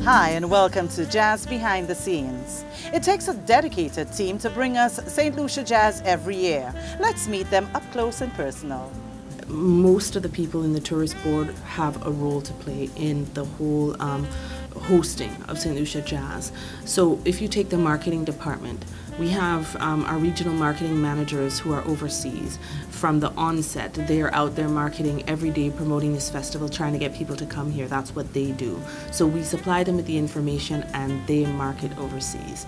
Hi and welcome to Jazz Behind the Scenes. It takes a dedicated team to bring us St. Lucia Jazz every year. Let's meet them up close and personal. Most of the people in the tourist board have a role to play in the whole hosting of St. Lucia Jazz. So if you take the marketing department, we have our regional marketing managers who are overseas. From the onset, they're out there marketing every day, promoting this festival, trying to get people to come here. That's what they do. So we supply them with the information and they market overseas.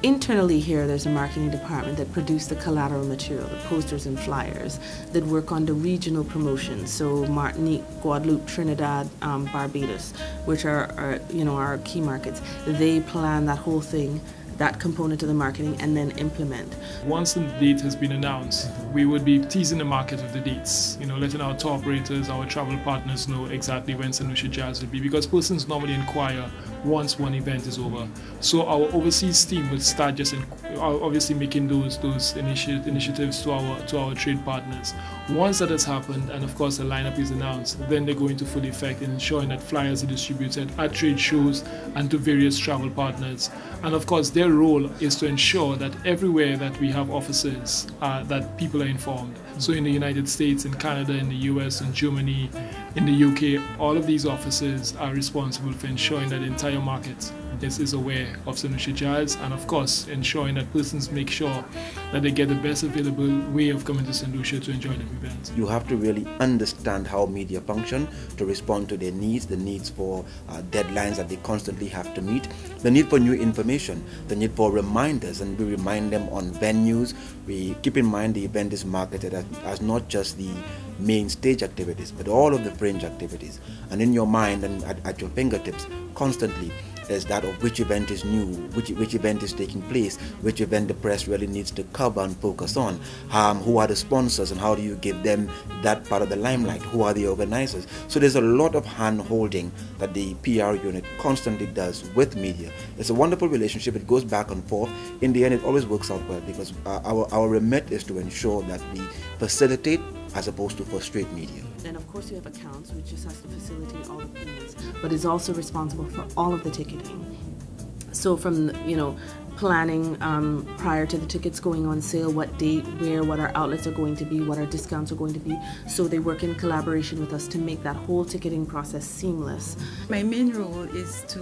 Internally here, there's a marketing department that produce the collateral material, the posters and flyers, that work on the regional promotions. So Martinique, Guadeloupe, Trinidad, Barbados, which are our key markets. They plan that whole thing, that component of the marketing, and then implement. Once the date has been announced, we would be teasing the market of the dates, letting our tour operators, our travel partners know exactly when St. Lucia Jazz will be, because persons normally inquire once one event is over. So our overseas team will start just obviously making those initiatives to our trade partners. Once that has happened, and of course the lineup is announced, then they go into full effect in ensuring that flyers are distributed at trade shows and to various travel partners. And of course their role is to ensure that everywhere that we have offices, that people are informed. So in the United States, in Canada, in the US, in Germany, in the UK, all of these offices are responsible for ensuring that the entire market is aware of St. Lucia Jazz, and of course ensuring that persons make sure that they get the best available way of coming to St. Lucia to enjoy the event. You have to really understand how media function to respond to their needs, the needs for deadlines that they constantly have to meet, the need for new information, the need for reminders, and we remind them on venues. We keep in mind the event is marketed as not just the main stage activities, but all of the fringe activities. And in your mind and at your fingertips constantly is that of which event is new, which event is taking place, which event the press really needs to cover and focus on, who are the sponsors and how do you give them that part of the limelight, who are the organizers. So there's a lot of hand-holding that the PR unit constantly does with media. It's a wonderful relationship. It goes back and forth. In the end, it always works out well, because our remit is to ensure that we facilitate as opposed to frustrate media. Then of course you have accounts, which just has to facilitate all the payments, but is also responsible for all of the ticketing. So from planning prior to the tickets going on sale, what date, where, what our outlets are going to be, what our discounts are going to be. So they work in collaboration with us to make that whole ticketing process seamless. My main role is to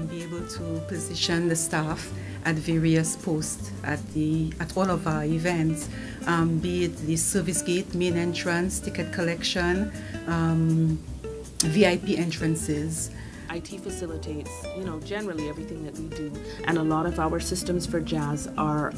be able to position the staff at various posts at all of our events, be it the service gate, main entrance, ticket collection, VIP entrances. IT facilitates, generally everything that we do, and a lot of our systems for jazz are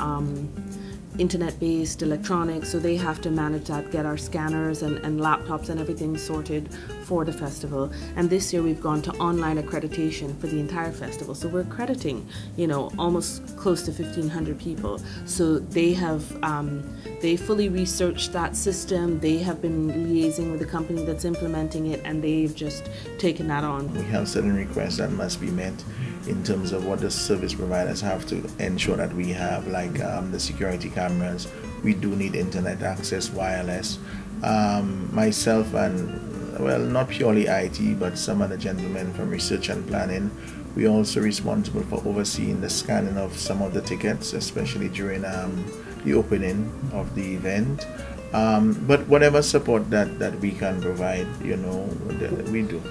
internet-based, electronic, so they have to manage that, get our scanners and laptops and everything sorted for the festival. And this year we've gone to online accreditation for the entire festival, so we're accrediting, almost close to 1,500 people. So they have, they fully researched that system, they have been liaising with the company that's implementing it, and they've just taken that on. We have certain requests that must be met in terms of what the service providers have to ensure that we have, like the security cameras. We do need internet access, wireless. Myself and, well, not purely IT, but some other gentlemen from research and planning, we're also responsible for overseeing the scanning of some of the tickets, especially during the opening of the event. But whatever support that we can provide, we do.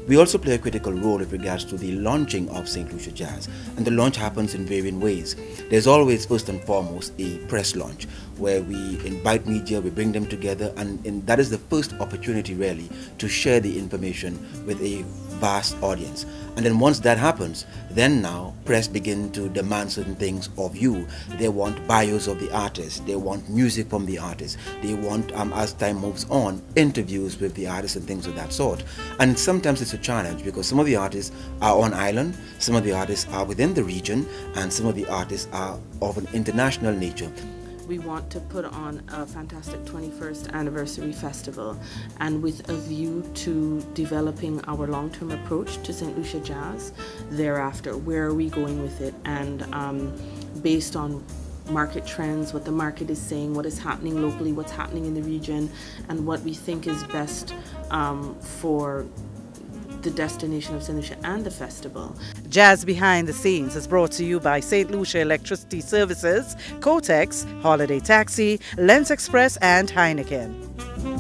We also play a critical role with regards to the launching of St. Lucia Jazz, and the launch happens in varying ways. There's always, first and foremost, a press launch where we invite media, we bring them together, and that is the first opportunity really to share the information with a vast audience. And then once that happens, then now press begin to demand certain things of you. They want bios of the artists, they want music from the artists, they want, as time moves on, interviews with the artists and things of that sort. And sometimes it's a challenge because some of the artists are on island, some of the artists are within the region, and some of the artists are of an international nature. We want to put on a fantastic 21st anniversary festival, and with a view to developing our long-term approach to St. Lucia Jazz thereafter. Where are we going with it? And based on market trends, what the market is saying, what is happening locally, what's happening in the region, and what we think is best for the destination of St. Lucia and the festival. Jazz Behind the Scenes is brought to you by St. Lucia Electricity Services, Kotex, Holiday Taxi, Lens Express and Heineken.